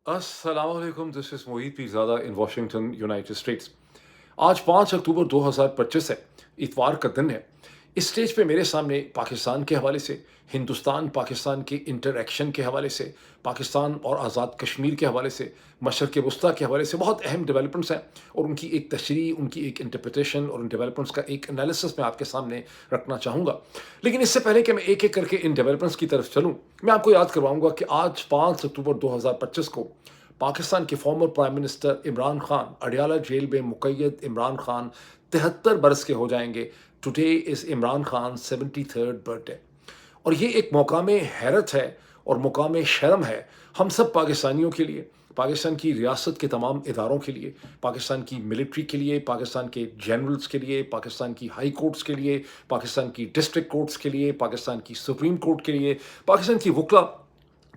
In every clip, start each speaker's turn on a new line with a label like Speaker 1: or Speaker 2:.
Speaker 1: अस्सलाम वालेकुम, this is Mohit Pirzada in Washington, United states. आज 5 अक्टूबर 2025 है, इतवार का दिन है। इस स्टेज पे मेरे सामने पाकिस्तान के हवाले से, हिंदुस्तान-पाकिस्तान के इंटरैक्शन के हवाले से, पाकिस्तान और आज़ाद कश्मीर के हवाले से, मशरिक़ वस्ता के हवाले से बहुत अहम डेवलपमेंट्स हैं और उनकी एक तशरीह, उनकी एक इंटरप्रिटेशन और उन डेवलपमेंट्स का एक एनालिसिस मैं आपके सामने रखना चाहूँगा। लेकिन इससे पहले कि मैं एक-एक करके इन डेवलपमेंट्स की तरफ चलूँ, मैं आपको याद करवाऊँगा कि आज 5 अक्टूबर 2025 को पाकिस्तान के former prime minister Imran Khan, Adiala jail में मुक़य्यद इमरान खान 73 बरस के हो जाएंगे। Today is Imran Khan 73rd birthday. और ये एक मकाम हैरत है और मकाम शर्म है हम सब पाकिस्तानियों के लिए, पाकिस्तान की रियासत के तमाम इदारों के लिए, पाकिस्तान की मिलिट्री के लिए, पाकिस्तान के जनरल्स के लिए, पाकिस्तान की हाई कोर्ट्स के लिए, पाकिस्तान की डिस्ट्रिक्ट कोर्ट्स के लिए, पाकिस्तान की सुप्रीम कोर्ट के लिए, पाकिस्तान की वकला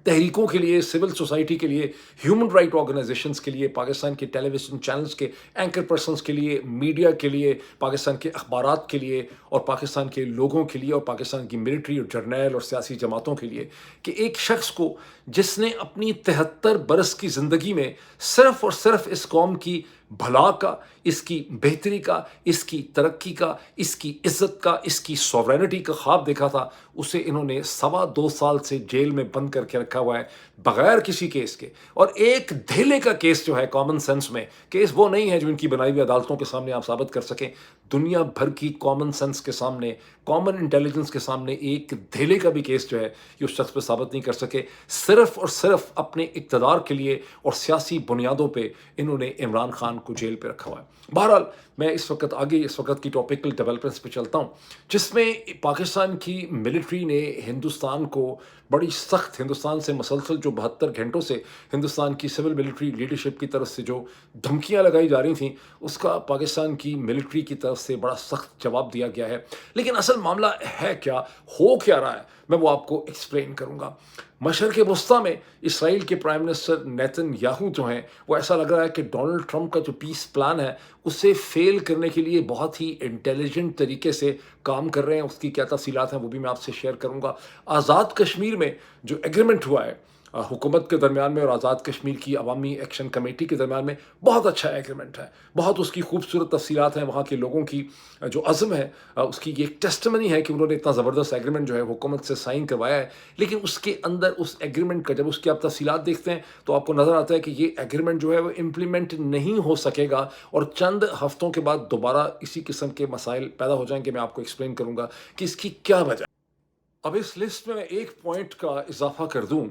Speaker 1: तहरीकों के लिए, सिविल सोसाइटी के लिए, ह्यूमन राइट ऑर्गेनाइजेशंस के लिए, पाकिस्तान के टेलीविज़न चैनल्स के एंकर पर्सन्स के लिए, मीडिया के लिए, पाकिस्तान के अखबारात के लिए और पाकिस्तान के लोगों के लिए और पाकिस्तान की मिलिट्री और जर्नैल और सियासी जमातों के लिए कि एक शख्स को जिसने अपनी 73 बरस की ज़िंदगी में सिर्फ़ और सिर्फ़ इस कौम की भला का, इसकी बेहतरी का, इसकी तरक्की का, इसकी इज़्ज़त का, इसकी सॉवरेनिटी का ख्वाब देखा था, उसे इन्होंने सवा 2 साल से जेल में बंद करके रखा हुआ है, बगैर किसी केस के। और एक धेले का केस जो है कॉमन सेंस में, केस वो नहीं है जो इनकी बनाई हुई अदालतों के सामने आप साबित कर सकें। दुनिया भर की कॉमन सेंस के सामने, कॉमन इंटेलिजेंस के सामने एक धेले का भी केस जो है, ये उस शख्स पे साबित नहीं कर सके। सिर्फ़ और सिर्फ़ अपने इक़्तिदार के लिए और सियासी बुनियादों पे इन्होंने इमरान खान को जेल पे रखा हुआ है। बहरहाल, मैं इस वक़्त की टॉपिकल डेवलपमेंट्स पे चलता हूँ, जिसमें पाकिस्तान की मिलिट्री ने हिंदुस्तान को बड़ी सख्त, हिंदुस्तान से मसलसल जो 72 घंटों से हिंदुस्तान की सिविल मिलिट्री लीडरशिप की तरफ से जो धमकियाँ लगाई जा रही थीं, उसका पाकिस्तान की मिलिट्री की तरफ से बड़ा सख्त जवाब दिया गया है। लेकिन असल मामला है क्या, हो क्या रहा है, मैं वो आपको एक्सप्लेन करूँगा। मशरिक़ वस्ता में इसराइल के प्राइम मिनिस्टर नेतन्याहू जो हैं, वो ऐसा लग रहा है कि डोनाल्ड ट्रंप का जो पीस प्लान है, उसे फ़ेल करने के लिए बहुत ही इंटेलिजेंट तरीके से काम कर रहे हैं। उसकी क्या तफ़सीलात हैं, वो भी मैं आपसे शेयर करूँगा। आज़ाद कश्मीर में जो एग्रीमेंट हुआ है हुकूमत के दरमियान में और आज़ाद कश्मीर की अवामी एक्शन कमेटी के दरमियान में, बहुत अच्छा एग्रीमेंट है, बहुत उसकी खूबसूरत तफ़सीलात हैं। वहाँ के लोगों की जो अज़्म है, उसकी ये एक टेस्टिमनी है कि उन्होंने इतना ज़बरदस्त एग्रीमेंट जो है हुकूमत से साइन करवाया है। लेकिन उसके अंदर उस एग्रीमेंट का जब उसकी आप तफ़सीलात देखते हैं, तो आपको नज़र आता है कि ये एग्रीमेंट जो है वो इम्प्लीमेंट नहीं हो सकेगा और चंद हफ़्तों के बाद दोबारा इसी किस्म के मसाइल पैदा हो जाएँगे। मैं आपको एक्सप्लेन करूँगा कि इसकी क्या वजह। अब इस लिस्ट में मैं एक पॉइंट का इजाफा कर दूं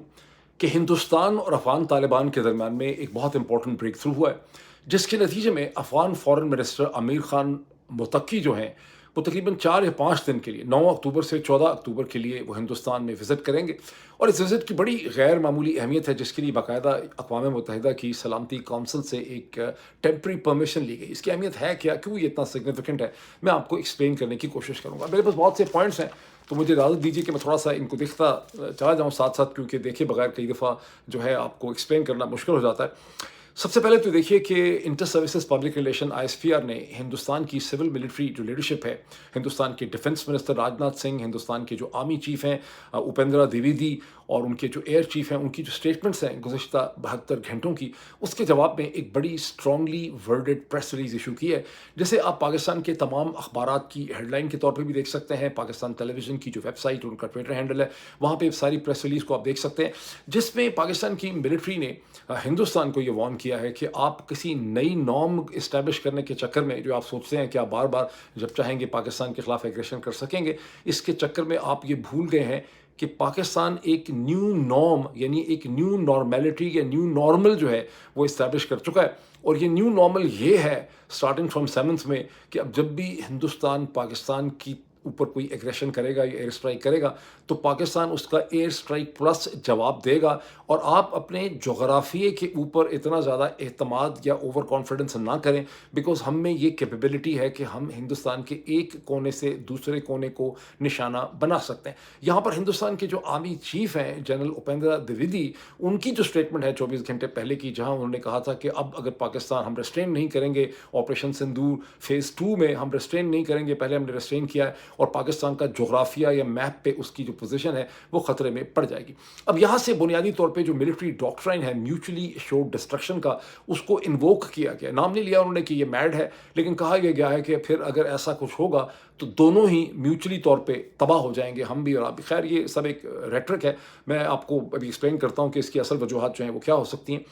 Speaker 1: कि हिंदुस्तान और अफ़गान तालिबान के दरमियान में एक बहुत इंपॉर्टेंट ब्रेक थ्रू हुआ है, जिसके नतीजे में अफ़गान फॉरेन मिनिस्टर आमिर खान मुत्तकी जो हैं, वो तकरीबन 4 या 5 दिन के लिए 9 अक्टूबर से 14 अक्टूबर के लिए वो हिंदुस्तान में विज़िट करेंगे। और इस विज़िट की बड़ी गैर मामूली अहमियत है, जिसके लिए बाकायदा अक़वाम मुत्तहिदा की सलामती कौंसिल से एक टेम्परेरी परमिशन ली गई। इसकी अहमियत है क्या, क्यों ये इतना सिग्निफिकेंट है, मैं आपको एक्सप्लेन करने की कोशिश करूँगा। मेरे पास बहुत से पॉइंट्स हैं, तो मुझे इजाज़त दीजिए कि मैं थोड़ा-सा इनको देखता चला जाऊँ साथ-साथ, क्योंकि देखे बगैर कई दफ़ा जो है आपको एक्सप्लेन करना मुश्किल हो जाता है। सबसे पहले तो देखिए कि inter services public relation ISPR ने हिंदुस्तान की सिविल मिलिट्री जो लीडरशिप है, हिंदुस्तान के डिफेंस मिनिस्टर राजनाथ सिंह, हिंदुस्तान के जो आर्मी चीफ हैं उपेंद्र द्विवेदी और उनके जो एयर चीफ हैं, उनकी जो स्टेटमेंट्स हैं गुज़िश्ता 72 घंटों की, उसके जवाब में एक बड़ी strongly worded press release issue की है, जिसे आप पाकिस्तान के तमाम अखबारात की हेडलाइन के तौर पर भी देख सकते हैं। पाकिस्तान टेलीविज़न की जो वेबसाइट, उनका ट्विटर हैंडल है, वहाँ पर सारी प्रेस रिलीज़ को आप देख सकते हैं, जिसमें पाकिस्तान की मिलिट्री ने हिंदुस्तान को ये वार्न किया है कि आप किसी नई नॉर्म इस्टेब्लिश करने के चक्कर में, जो आप सोचते हैं कि आप बार बार जब चाहेंगे पाकिस्तान के ख़िलाफ़ एग्रेशन कर सकेंगे, इसके चक्कर में आप ये भूल गए हैं कि पाकिस्तान एक न्यू नॉर्म, यानी एक न्यू नॉर्मेलिटी या न्यू नॉर्मल जो है वो इस्टेब्लिश कर चुका है। और ये न्यू नॉर्मल ये है स्टार्टिंग फ्रॉम 7th में कि अब जब भी हिंदुस्तान पाकिस्तान की ऊपर कोई एग्रेशन करेगा या एयर स्ट्राइक करेगा, तो पाकिस्तान उसका एयर स्ट्राइक प्लस जवाब देगा। और आप अपने जोग्राफिए के ऊपर इतना ज़्यादा एतमाद या ओवर कॉन्फिडेंस ना करें, बिकॉज हम में ये कैपेबिलिटी है कि हम हिंदुस्तान के एक कोने से दूसरे कोने को निशाना बना सकते हैं। यहाँ पर हिंदुस्तान के जो आर्मी चीफ हैं जनरल उपेंद्र द्विवेदी, उनकी जो स्टेटमेंट है 24 घंटे पहले की, जहाँ उन्होंने कहा था कि अब अगर पाकिस्तान हम रेस्ट्रेन नहीं करेंगे, ऑपरेशन सिंदूर फेज़ 2 में हम रेस्ट्रेन नहीं करेंगे, पहले हमने रेस्ट्रेन किया है, اور پاکستان کا جغرافیہ یا میپ پہ اس کی جو پوزیشن ہے وہ خطرے میں پڑ جائے گی۔ اب یہاں سے بنیادی طور پہ جو ملٹری ڈاکٹرائن ہے میوچلی ایشورڈ ڈسٹرکشن کا، اس کو انووک کیا گیا، نام نہیں لیا انہوں نے کہ یہ میڈ ہے، لیکن کہا یہ گیا ہے کہ پھر اگر ایسا کچھ ہوگا تو دونوں ہی میوچلی طور پہ تباہ ہو جائیں گے، ہم بھی اور آپ بھی۔ خیر یہ سب ایک ریٹرک ہے، میں آپ کو ابھی ایکسپلین کرتا ہوں کہ اس کی اصل وجوہات جو ہیں وہ کیا ہو سکتی ہیں۔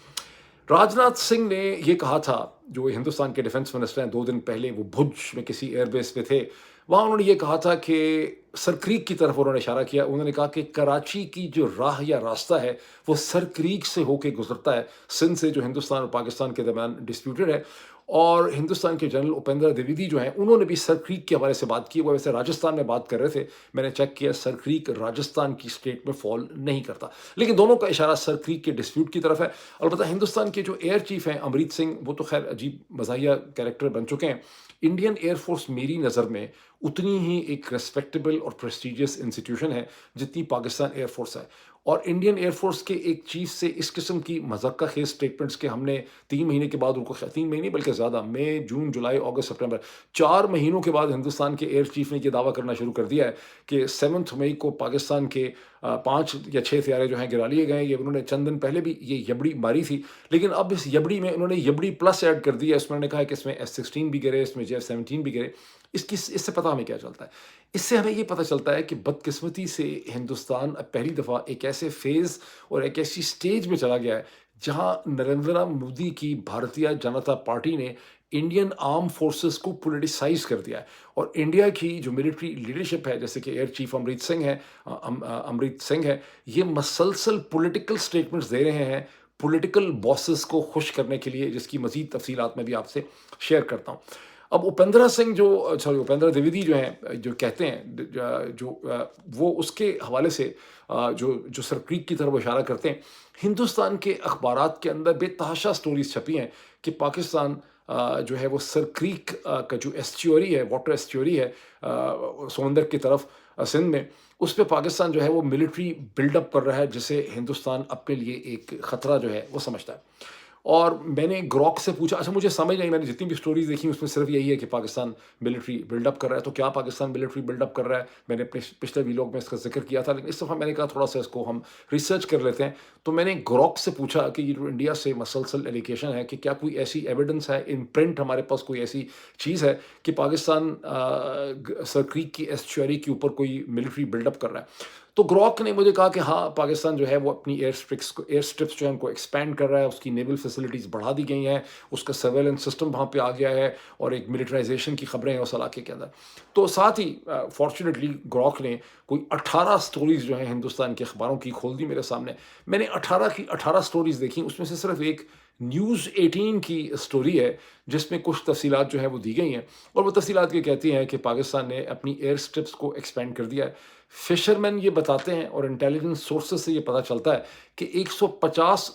Speaker 1: راجناتھ سنگھ نے یہ کہا تھا، جو ہندوستان کے ڈیفنس منسٹر ہیں، 2 دن پہلے وہ بھج میں کسی ایئر بیس پہ تھے، وہاں انہوں نے یہ کہا تھا کہ سر کریک کی طرف انہوں نے اشارہ کیا، انہوں نے کہا کہ کراچی کی جو راہ یا راستہ ہے وہ سر کریک سے ہو کے گزرتا ہے، سندھ سے، جو ہندوستان اور پاکستان کے درمیان ڈسپیوٹڈ ہے۔ اور ہندوستان کے جنرل اپیندر دویدی جو ہیں انہوں نے بھی سر کریک کے حوالے سے بات کی، وہ ویسے راجستھان میں بات کر رہے تھے، میں نے چیک کیا سر کریک راجستھان کی اسٹیٹ میں فال نہیں کرتا، لیکن دونوں کا اشارہ سر کریک کے ڈسپیوٹ کی طرف ہے۔ البتہ ہندوستان کے جو ایئر چیف ہیں امریت سنگھ، وہ تو خیر عجیب مزاحیہ کریکٹر بن چکے ہیں۔ انڈین ایئر فورس میری نظر میں اتنی ہی ایک ریسپیکٹیبل اور پریسٹیجیس انسٹیٹیوشن ہے جتنی پاکستان ایئر فورس ہے، اور انڈین ایئر فورس کے ایک چیف سے اس قسم کی مذکہ خیز سٹیٹمنٹس کے ہم نے 3 مہینے کے بعد ان کو، 3 مہینے بلکہ زیادہ، مئی، جون، جولائی، اگست، سپٹمبر، 4 مہینوں کے بعد ہندوستان کے ایئر چیف نے یہ دعویٰ کرنا شروع کر دیا ہے کہ 7 مئی کو پاکستان کے 5 یا 6 طیارے جو ہیں گرا لیے گئے ہیں۔ یہ انہوں نے چند دن پہلے بھی یہ یبڑی ماری تھی، لیکن اب اس یبڑی میں انہوں نے یبڑی پلس ایڈ کر دی ہے، اس میں انہوں نے کہا ہے کہ اس میں F-16 بھی گرے، اس میں JF-17 بھی گرے۔ اس سے پتہ ہمیں کیا چلتا ہے؟ اس سے ہمیں یہ پتہ چلتا ہے کہ بدقسمتی سے ہندوستان اب پہلی دفعہ ایک ایسے فیز اور ایک ایسی سٹیج میں چلا گیا ہے جہاں نریندر مودی کی بھارتیہ جنتا پارٹی نے انڈین آرم فورسز کو پولیٹیسائز کر دیا ہے، اور انڈیا کی جو ملٹری لیڈرشپ ہے، جیسے کہ ایئر چیف امریت سنگھ ہے، یہ مسلسل پولیٹیکل سٹیٹمنٹس دے رہے ہیں پولیٹیکل باسز کو خوش کرنے کے لیے، جس کی مزید تفصیلات میں بھی آپ سے شیئر کرتا ہوں۔ اب اپیندر دویدی جو ہیں، جو کہتے ہیں، وہ اس کے حوالے سے جو سر کریک کی طرف اشارہ کرتے ہیں، ہندوستان کے اخبارات کے اندر بے تحاشا سٹوریز چھپی ہیں کہ پاکستان جو ہے وہ سر کریک کا جو ایسچوری ہے، واٹر ایسچوری ہے سمندر کی طرف سندھ میں، اس پہ پاکستان جو ہے وہ ملٹری بلڈ اپ کر رہا ہے، جسے ہندوستان اپنے لیے ایک خطرہ جو ہے وہ سمجھتا ہے۔ اور میں نے گروک سے پوچھا، اچھا مجھے سمجھ نہیں، میں نے جتنی بھی سٹوریز دیکھی اس میں صرف یہی ہے کہ پاکستان ملٹری بلڈ اپ کر رہا ہے، تو کیا پاکستان ملٹری بلڈ اپ کر رہا ہے؟ میں نے اپنے پچھلے ویلاگ میں اس کا ذکر کیا تھا، لیکن اس دفعہ میں نے کہا تھوڑا سا اس کو ہم ریسرچ کر لیتے ہیں، تو میں نے گروک سے پوچھا کہ یہ جو انڈیا سے مسلسل ایلیگیشن ہے کہ کیا کوئی ایسی ایویڈنس ہے ان پرنٹ، ہمارے پاس کوئی ایسی چیز ہے کہ پاکستان سر کریک کی ایسچوری کے اوپر کوئی ملٹری بلڈ اپ کر رہا ہے؟ تو گروک نے مجھے کہا کہ ہاں، پاکستان جو ہے وہ اپنی ایئر اسٹرپس جو ہیں ان کو ایکسپینڈ کر رہا ہے، اس کی نیول فیسلٹیز بڑھا دی گئی ہیں، اس کا سرویلنس سسٹم وہاں پہ آ گیا ہے، اور ایک ملٹرائزیشن کی خبریں ہیں اس علاقے کے اندر۔ تو ساتھ ہی فارچونیٹلی گروک نے کوئی 18 سٹوریز جو ہیں ہندوستان کے اخباروں کی کھول دی میرے سامنے، میں نے 18 کی 18 سٹوریز دیکھی، اس میں سے صرف ایک News 18 کی سٹوری ہے جس میں کچھ تفصیلات جو ہیں وہ دی گئی ہیں، اور وہ تفصیلات یہ کہتی ہیں کہ پاکستان نے اپنی ایئر اسٹرپس کو ایکسپینڈ کر دیا ہے۔ فشرمین یہ بتاتے ہیں، اور انٹیلیجنس سورسز سے یہ پتہ چلتا ہے کہ 150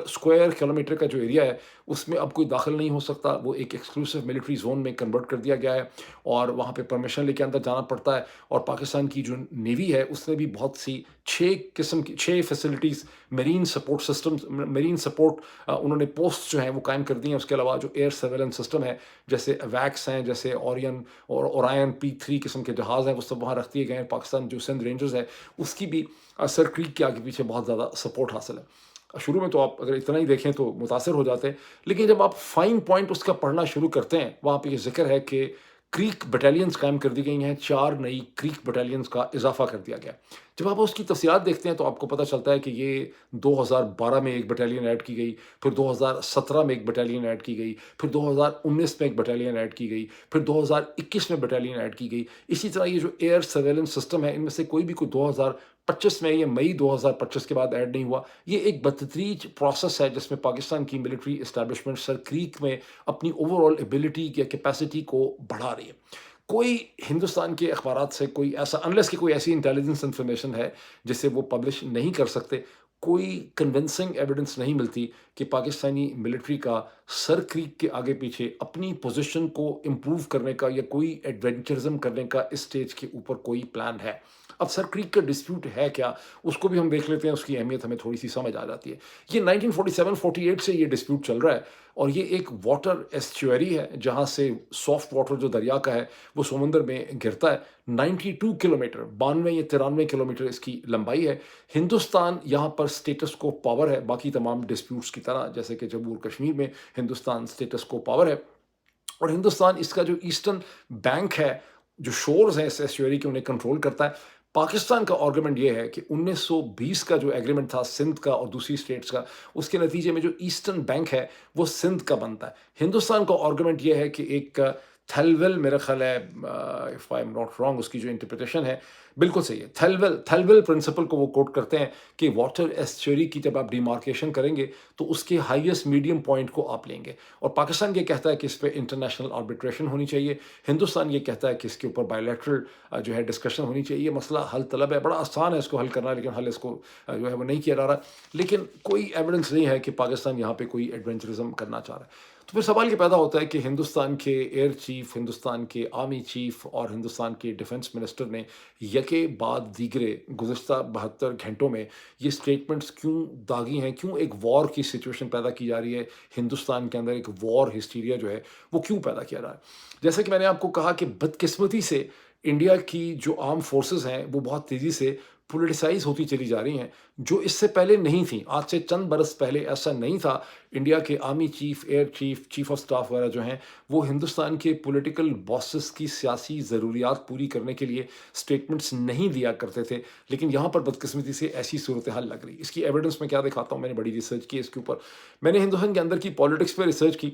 Speaker 1: اسکوائر کلومیٹر کا جو ایریا ہے اس میں اب کوئی داخل نہیں ہو سکتا، وہ ایک ایکسکلوسیو ملٹری زون میں کنورٹ کر دیا گیا ہے، اور وہاں پہ پرمیشن لے کے اندر جانا پڑتا ہے۔ اور پاکستان کی جو نیوی ہے اس نے بھی بہت سی 6 facilities, marine support systems, marine support انہوں نے پوسٹ جو ہیں وہ قائم کر دی ہیں۔ اس کے علاوہ جو ایئر سرویلنس سسٹم ہے، جیسے ویکس ہیں، جیسے اورائن P3 قسم کے جہاز ہیں، وہ سب وہاں رکھ دیے گئے ہیں۔ پاکستان جو سندھ رینجرز ہے اس کی بھی سر کریک کے آگے پیچھے بہت زیادہ سپورٹ حاصل ہے۔ شروع میں تو آپ اگر اتنا ہی دیکھیں تو متاثر ہو جاتے ہیں، لیکن جب آپ فائن پوائنٹ اس کا پڑھنا شروع کرتے ہیں، وہاں پہ یہ ذکر ہے کہ کریک بٹالینز قائم کر دی گئی ہیں، 4 نئی کریک بٹالینز کا اضافہ کر دیا گیا۔ جب آپ اس کی تفصیلات دیکھتے ہیں تو آپ کو پتہ چلتا ہے کہ یہ 2012 میں ایک بٹالین ایڈ کی گئی، پھر 2017 میں ایک بٹالین ایڈ کی گئی، پھر 2019 میں ایک بٹالین ایڈ کی گئی، پھر 2021 میں بٹالین ایڈ کی گئی۔ اسی طرح یہ جو ایئر سرویلنس سسٹم ہے، ان میں سے کوئی بھی کوئی 2025 میں یا مئی 2025 کے بعد ایڈ نہیں ہوا۔ یہ ایک بتدریج پروسیس ہے جس میں پاکستان کی ملٹری اسٹیبلشمنٹ سر کریک میں اپنی اوور آل ایبلٹی یا کیپیسٹی کو بڑھا رہی ہے۔ کوئی ہندوستان کے اخبارات سے کوئی ایسا، انلیس کہ کوئی ایسی انٹیلیجنس انفارمیشن ہے جسے وہ پبلش نہیں کر سکتے، کوئی کنونسنگ ایویڈنس نہیں ملتی کہ پاکستانی ملٹری کا सर क्रीक के आगे पीछे अपनी पोजीशन को इम्प्रूव करने का या कोई एडवेंचरिज्म करने का इस स्टेज के ऊपर कोई प्लान है? अब सर क्रीक का डिस्प्यूट है क्या? उसको भी हम देख लेते हैं, उसकी अहमियत हमें थोड़ी-सी समझ आ जाती है। ये 1947-48 से ये डिस्प्यूट चल रहा है और ये एक वाटर एस्चुअरी है, जहाँ से सॉफ्ट वाटर जो दरिया का है, वो समुंदर में गिरता है। 92 किलोमीटर 92 या 93 किलोमीटर इसकी लंबाई है। हिंदुस्तान यहाँ पर स्टेटस को पावर है, बाकी तमाम डिस्प्यूट्स की तरह, जैसे कि जम्मू और कश्मीर में हिंदुस्तान स्टेटस को पावर है। और हिंदुस्तान इसका जो ईस्टर्न बैंक है, जो शोर्स हैं इस एस्चुअरी के, उन्हें कंट्रोल करता है। पाकिस्तान का आर्गुमेंट ये है कि 1920 का जो एग्रीमेंट था सिंध का और दूसरी स्टेट्स का, उसके नतीजे में जो ईस्टर्न बैंक है वो सिंध का बनता है। हिंदुस्तान का आर्गुमेंट ये है कि एक थेलवेल, मेरा ख्याल है, if I am not wrong, उसकी जो इंटरप्रिटेशन है बिल्कुल सही है, थेलवेल थेलवेल प्रिंसिपल को वो कोट करते हैं कि वाटर एस्चुअरी की जब आप डिमार्केशन करेंगे तो उसके हाईएस्ट मीडियम पॉइंट को आप लेंगे। और पाकिस्तान ये कहता है कि इस पे इंटरनेशनल आर्बिट्रेशन होनी चाहिए। हिंदुस्तान ये कहता है कि इसके ऊपर बायलैटरल जो है डिस्कशन होनी चाहिए। मसला हल तलब है, बड़ा आसान है इसको हल करना, लेकिन हल इसको जो है वो नहीं किया जा रहा। लेकिन कोई एविडेंस नहीं है कि पाकिस्तान यहाँ पे कोई एडवेंचरिज्म करना चाह रहा है। तो फिर सवाल ये पैदा होता है कि हिंदुस्तान के एयर चीफ, हिंदुस्तान के आर्मी चीफ और हिंदुस्तान के डिफेंस मिनिस्टर ने यके बाद दीगरे गुज़िश्ता 72 घंटों में ये स्टेटमेंट्स क्यों दागी हैं? क्यों एक वॉर की सिचुएशन पैदा की जा रही है? हिंदुस्तान के अंदर एक वॉर हिस्टीरिया जो है वो क्यों पैदा किया जा रहा है? जैसा कि मैंने आपको कहा कि बदकिस्मती से इंडिया की जो आर्म फोर्सेस हैं वो बहुत तेज़ी से पॉलिटिसाइज़ होती चली जा रही हैं, जो इससे पहले नहीं थी। आज से चंद बरस पहले ऐसा नहीं था। इंडिया के army chief, air chief, chief of staff वगैरह जो हैं, वो हिंदुस्तान के पॉलिटिकल बॉसेस की सियासी ज़रूरियात पूरी करने के लिए स्टेटमेंट्स नहीं दिया करते थे। लेकिन यहाँ पर बदकिस्मती से ऐसी सूरत हाल लग रही। इसकी एविडेंस मैं क्या दिखाता हूँ, मैंने बड़ी रिसर्च की इसके ऊपर। मैंने हिंदुस्तान के अंदर की पॉलिटिक्स पे रिसर्च की।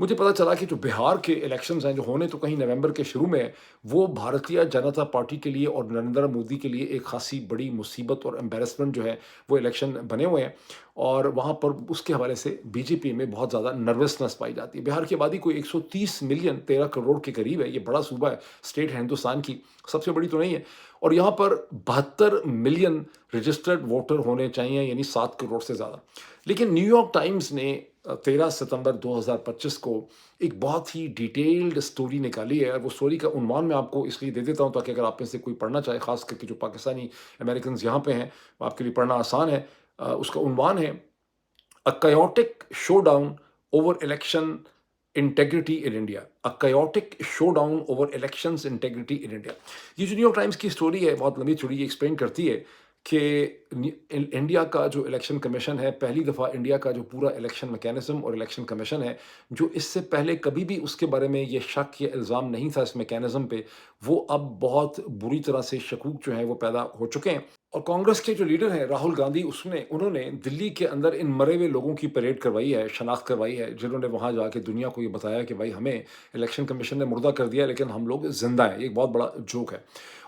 Speaker 1: मुझे पता चला कि जो बिहार के इलेक्शंस हैं, जो होने तो कहीं नवंबर के शुरू में है, वो भारतीय जनता पार्टी के लिए और नरेंद्र मोदी के लिए एक खासी बड़ी मुसीबत और एम्बैरेसमेंट जो है वो इलेक्शन बने हुए हैं। और वहाँ पर उसके हवाले से बीजेपी में बहुत ज़्यादा नर्वसनेस पाई जाती है। बिहार की आबादी कोई 130 मिलियन, 13 करोड़ के करीब है। ये बड़ा सूबा है, स्टेट है हिंदुस्तान की, सबसे बड़ी तो नहीं है। और यहाँ पर 72 मिलियन रजिस्टर्ड वोटर होने चाहिए, यानी 7 करोड़ से ज़्यादा। लेकिन न्यूयॉर्क टाइम्स ने 13 सितंबर 2025 को एक बहुत ही डिटेल्ड स्टोरी निकाली है। और वो स्टोरी का उन्वान मैं आपको इसलिए दे देता हूँ ताकि अगर आप में से कोई पढ़ना चाहे, खास करके जो पाकिस्तानी अमेरिकन यहाँ पे हैं, आपके लिए पढ़ना आसान है। उसका उन्वान है अ chaotic showdown over election integrity in India। A chaotic showdown over elections integrity in India। ये जो न्यूयॉर्क टाइम्स की स्टोरी है बहुत लंबी चौड़ी, ये एक्सप्लेन करती है कि इंडिया का जो इलेक्शन कमीशन है, पहली दफ़ा इंडिया का जो पूरा इलेक्शन मैकेनिज्म और इलेक्शन कमीशन है, जो इससे पहले कभी भी उसके बारे में ये शक या इल्ज़ाम नहीं था इस मैकेनिज्म पे, वो अब बहुत बुरी तरह से शकूक जो हैं वो पैदा हो चुके हैं। और कांग्रेस के जो लीडर हैं राहुल गांधी, उसने उन्होंने दिल्ली के अंदर इन मरे हुए लोगों की परेड करवाई है, शनाख्त करवाई है, जिन्होंने वहाँ जाके दुनिया को ये बताया कि भाई हमें इलेक्शन कमीशन ने मुर्दा कर दिया लेकिन हम लोग ज़िंदा हैं। ये एक बहुत बड़ा जोक है।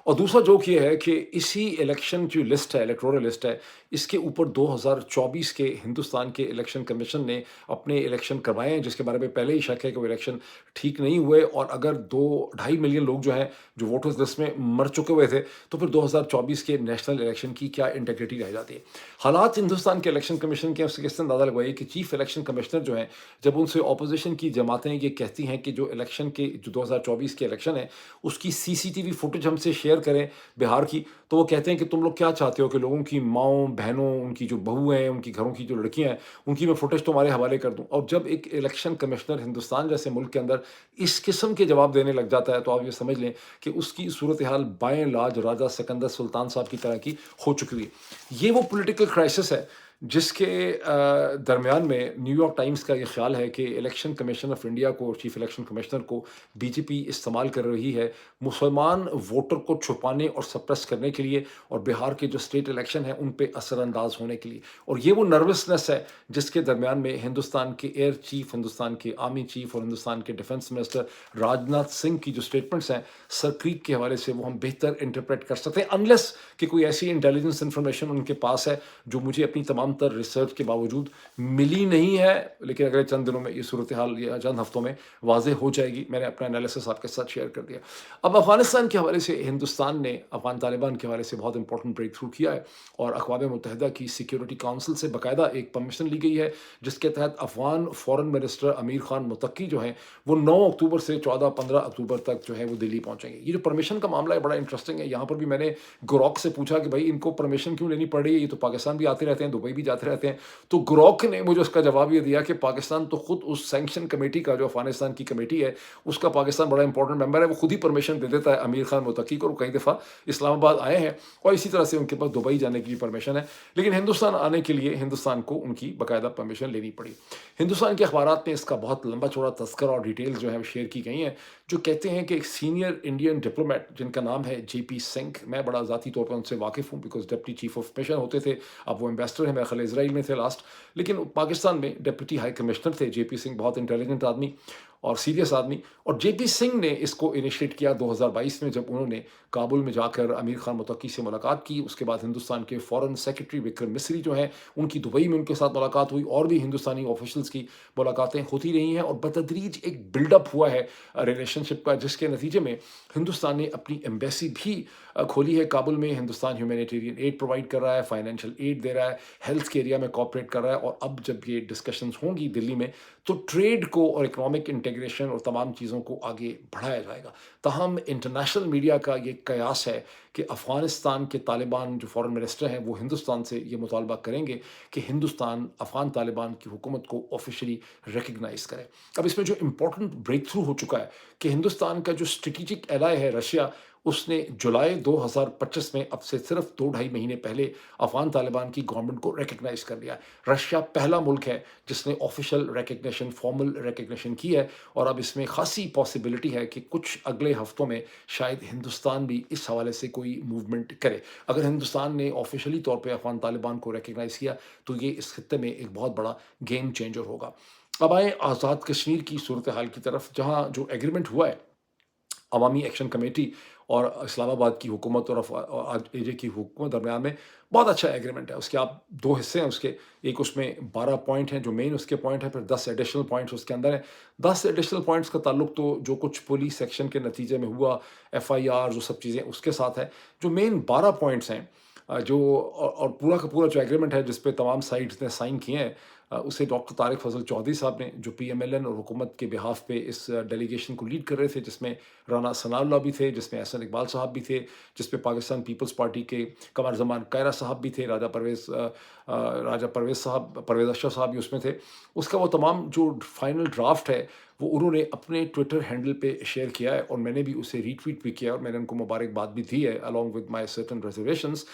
Speaker 1: और दूसरा जोक ये है कि इसी इलेक्शन जो लिस्ट है, इलेक्टोरल लिस्ट है, इसके ऊपर 2024 के हिंदुस्तान के इलेक्शन कमीशन ने अपने इलेक्शन करवाए हैं, जिसके बारे में पहले ही शक है कि वो इलेक्शन ठीक नहीं हुए। और अगर 2-2.5 मिलियन लोग जो हैं, जो वोटर्स लिस्ट में मर चुके हुए थे, तो फिर 2024 के नेशनल इलेक्शन की क्या इंटेग्रिटी रह जाती है? हालात हिंदुस्तान के इलेक्शन कमीशन के, उससे किसने अंदाज़ा लगवाइए कि चीफ इलेक्शन कमिश्नर जो हैं, जब उनसे ऑपोजिशन की जमातें ये कहती हैं कि जो इलेक्शन के, जो 2024 के इलेक्शन है, उसकी सीसीटीवी फुटेज हमसे शेयर करें बिहार की, तो वो कहते हैं कि तुम लोग क्या चाहते हो कि लोगों की माँओं, बहनों, उनकी जो बहुएँ हैं, उनकी घरों की जो लड़कियाँ हैं, उनकी मैं फुटेज तुम्हारे हवाले कर दूँ। और जब एक इलेक्शन कमिश्नर हिंदुस्तान जैसे मुल्क के अंदर इस किस्म के जवाब देने लग जाता है, तो आप ये समझ लें कि उसकी सूरत हाल बाएँ लाज राजा सिकंदर सुल्तान साहब की तरह की हो चुकी है। ये वो पॉलिटिकल क्राइसिस है जिसके दरमियान में न्यूयॉर्क टाइम्स का ये ख्याल है कि इलेक्शन कमीशन ऑफ इंडिया को, चीफ इलेक्शन कमिश्नर को बीजेपी इस्तेमाल कर रही है मुसलमान वोटर को छुपाने और सप्रेस करने के लिए, और बिहार के जो स्टेट इलेक्शन है उन पे असरअंदाज होने के लिए। और ये वो नर्वसनेस है जिसके दरमियान में हिंदुस्तान के एयर चीफ, हिंदुस्तान के आर्मी चीफ और हिंदुस्तान के डिफेंस मिनिस्टर राजनाथ सिंह की जो स्टेटमेंट्स हैं सर क्रीक के हवाले से, वो हम बेहतर इंटरप्रेट कर सकते हैं, अनलेस कि कोई ऐसी इंटेलिजेंस इंफॉर्मेशन उनके पास है जो मुझे अपनी तमाम तमाम तर रिसर्च के बावजूद मिली नहीं है, लेकिन अगले चंद दिनों में ये सूरत-ए-हाल या चंद हफ्तों में वाज़ेह हो जाएगी। मैंने अपना एनालिसिस आपके साथ शेयर कर दिया। अब अफ़गानिस्तान के हवाले से हिंदुस्तान ने अफ़गान तालिबान के हवाले से बहुत इंपॉर्टेंट ब्रेक थ्रू किया है और अक़वाम मुत्तहिदा की सिक्योरिटी काउंसिल से बाकायदा एक परमिशन ली गई है, जिसके तहत अफ़गान फ़ॉरेन मिनिस्टर अमीर ख़ान मुत्तकी जो हैं, वो 9 अक्टूबर से 14-15 अक्टूबर तक जो है वो दिल्ली पहुँचेंगे। ये जो परमिशन का मामला है बड़ा इंटरेस्टिंग है। यहाँ पर भी मैंने ग्रोक से पूछा कि भाई इनको परमिशन क्यों लेनी पड़ रही है, ये तो पाकिस्तान भी आते रहते हैं, दुबई भी जाते रहते हैं। तो ग्रोक ने मुझे उसका जवाब ये दिया कि पाकिस्तान तो खुद उस सैंक्शन कमेटी का, जो अफ़गानिस्तान की कमेटी है, उसका पाकिस्तान बड़ा इंपॉर्टेंट मेंबर है, वो खुद ही परमिशन दे देता है अमीर ख़ान मुत्तकी को। कई दफ़ा इस्लामाबाद आए हैं और इसी तरह से उनके पास दुबई जाने की भी परमिशन है, लेकिन हिंदुस्तान आने के लिए हिंदुस्तान को उनकी बाकायदा परमिशन लेनी पड़ी। हिंदुस्तान के अखबारात में इसका बहुत लंबा चौड़ा तज़किरा और डिटेल्स जो है वो शेयर की गई हैं, जो कहते हैं कि एक सीनियर इंडियन डिप्लोमेट जिनका नाम है जेपी सिंह, मैं बड़ा ज़ाती तौर पर उनसे वाकिफ़ हूँ because deputy chief of mission होते थे, अब वो एम्बेसडर हैं, मेरे ख़्याल इज़राइल में थे लास्ट, लेकिन पाकिस्तान में डिप्टी हाई कमिश्नर थे जेपी सिंह, बहुत इंटेलिजेंट आदमी और सीरियस आदमी। और जेपी सिंह ने इसको इनिशिएट किया 2022 में, जब उन्होंने काबुल में जाकर अमीर ख़ान मुत्तकी से मुलाकात की। उसके बाद हिंदुस्तान के फ़ॉरेन सेक्रेटरी विक्रम मिस्री जो हैं, उनकी दुबई में उनके साथ मुलाकात हुई और भी हिंदुस्तानी ऑफिशियल्स की मुलाकातें होती रही हैं और बतदरीज एक बिल्डअप हुआ है रिलेशनशिप का, जिसके नतीजे में हिंदुस्तान ने अपनी एम्बेसी भी खोली है काबुल में। हिंदुस्तान ह्यूमैनिटेरियन एड प्रोवाइड कर रहा है, फाइनेंशियल एड दे रहा है, हेल्थ के एरिया में कोऑपरेट कर रहा है और अब जब ये डिस्कशंस होंगी दिल्ली में, तो ट्रेड को और इकोनॉमिक इंटीग्रेशन और तमाम चीज़ों को आगे बढ़ाया जाएगा। ताहम इंटरनेशनल मीडिया का ये कयास है कि अफ़गानिस्तान के तालिबान जो फ़ॉरेन मिनिस्टर हैं, वो हिंदुस्तान से ये मुतालबा करेंगे कि हिंदुस्तान अफ़गान तालिबान की हुकूमत को ऑफ़िशियली रिकॉग्नाइज़ करे। अब इसमें जो इम्पोर्टेंट ब्रेक थ्रू हो चुका है कि हिंदुस्तान का जो स्ट्रेटेजिक एलाय है रशिया, उसने जुलाई 2025 में, अब से सिर्फ 2 ढाई महीने पहले, अफ़गान तालिबान की गवर्नमेंट को रिकॉग्नाइज़ कर लिया है। रशिया पहला मुल्क है जिसने ऑफ़िशियल रिकॉग्निशन, फॉर्मल रिकॉग्निशन की है और अब इसमें ख़ासी पॉसिबिलिटी है कि कुछ अगले हफ्तों में शायद हिंदुस्तान भी इस हवाले से कोई मूवमेंट करे। अगर हिंदुस्तान ने ऑफ़िशियली तौर पे अफ़गान तालिबान को रिकॉग्नाइज़ किया, तो ये इस खित्ते में एक बहुत बड़ा गेम चेंजर होगा। अब आएँ आज़ाद कश्मीर की सूरत हाल की तरफ, जहाँ जो एग्रीमेंट हुआ है अवामी एक्शन कमेटी और इस्लामाबाद की हुकूमत और एजे की हुकूमत दरमियान में, बहुत अच्छा एग्रीमेंट है। उसके आप 2 हिस्से हैं उसके, एक उसमें 12 पॉइंट हैं जो मेन उसके पॉइंट हैं, फिर 10 एडिशनल पॉइंट्स उसके अंदर हैं। 10 एडिशनल पॉइंट्स का ताल्लुक तो जो कुछ पुलिस एक्शन के नतीजे में हुआ, एफआईआर, जो सब चीज़ें उसके साथ है। जो मेन 12 पॉइंट्स हैं, जो और पूरा का पूरा जो एग्रीमेंट है जिस पे तमाम साइड्स ने साइन किए हैं, उसे डॉक्टर तारिक फजल चौधरी साहब ने, जो पीएमएलएन और हुकूमत के बिहाफ पे इस डेलीगेशन को लीड कर रहे थे, जिसमें राना सनाउल्लाह भी थे, जिसमें एहसन इकबाल साहब भी थे, जिसमें पाकिस्तान पीपल्स पार्टी के कमर जमान कायरा साहब भी थे, राजा परवेज़ साहब, परवेज़ अशरफ साहब भी उसमें थे। उसका वो तमाम जो फाइनल ड्राफ्ट है, वो उन्होंने अपने ट्विटर हैंडल पे शेयर किया है और मैंने भी उसे रीट्वीट भी किया और मैंने उनको मुबारकबाद भी दी है along with my certain reservations.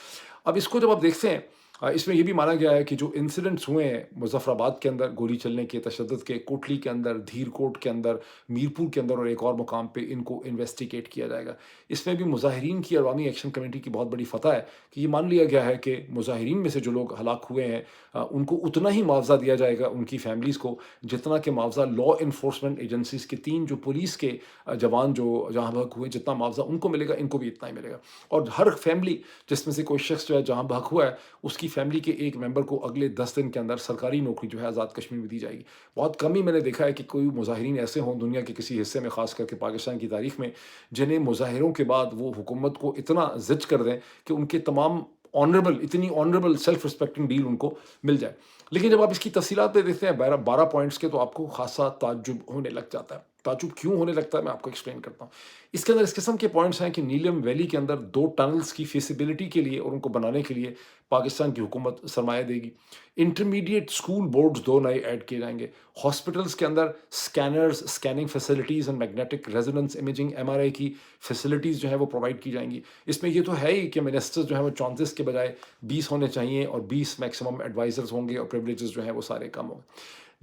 Speaker 1: अब इसको जब आप देखते हैं, इसमें ये भी माना गया है कि जो इंसिडेंट्स हुए हैं मुज़फ़्फ़राबाद के अंदर गोली चलने के, तशद्दुद के, कोटली के अंदर, धीरकोट के अंदर, मीरपुर के अंदर और एक और मुकाम पे, इनको इन्वेस्टिगेट किया जाएगा। इसमें भी मुज़ाहिरीन की अवामी एक्शन कमेटी की बहुत बड़ी फ़तह है कि ये मान लिया गया है कि मुज़ाहिरीन में से जो लोग हलाक हुए हैं, उनको उतना ही मुआवज़ा दिया जाएगा उनकी फैमिलीज़ को, जितना कि मुआवज़ा लॉ इन्फोर्समेंट एजेंसीज़ के 3 जो पुलिस के जवान जो जहाँ बहक हुए, जितना मुआवज़ा उनको मिलेगा, इनको भी इतना ही मिलेगा। और हर फैमिली जिसमें से कोई शख्स जो है जहाँ बहक हुआ है, उसकी फैमिली के एक मेंबर को अगले 10 दिन के अंदर सरकारी नौकरी जो है आज़ाद कश्मीर में दी जाएगी। बहुत कम ही मैंने देखा है कि कोई मुज़ाहिरीन ऐसे हों दुनिया के किसी हिस्से में, ख़ास करके पाकिस्तान की तारीख़ में, जिन्हें मुज़ाहिरों के बाद वो हुकूमत को इतना ज़िच कर दें कि उनके तमाम इतनी ऑनरेबल सेल्फ रिस्पेक्टिंग डील उनको मिल जाए। लेकिन जब आप इसकी तफ़सीलात पे देखते हैं 12 पॉइंट्स के, तो आपको ख़ासा ताज्जुब होने लग जाता है। ताज्जुब क्यों होने लगता है, मैं आपको एक्सप्लेन करता हूँ। इसके अंदर इस किस्म के पॉइंट्स हैं कि नीलम वैली के अंदर 2 टनल्स की फीसिबिलिटी के लिए और उनको बनाने के लिए पाकिस्तान की हुकूमत सरमाया देगी। इंटरमीडिएट स्कूल बोर्ड्स 2 नए ऐड किए जाएंगे। हॉस्पिटल्स के अंदर scanners, scanning facilities and magnetic resonance imaging MRI की फैसिलिटीज़ जो है वो प्रोवाइड की जाएंगी। इसमें ये तो है ही कि मिनिस्टर्स जो है वो 34 के बजाय 20 होने चाहिए और 20 मैक्सिमम एडवाइजर्स होंगे और प्रिविलेजेस जो है वो सारे कम होंगे।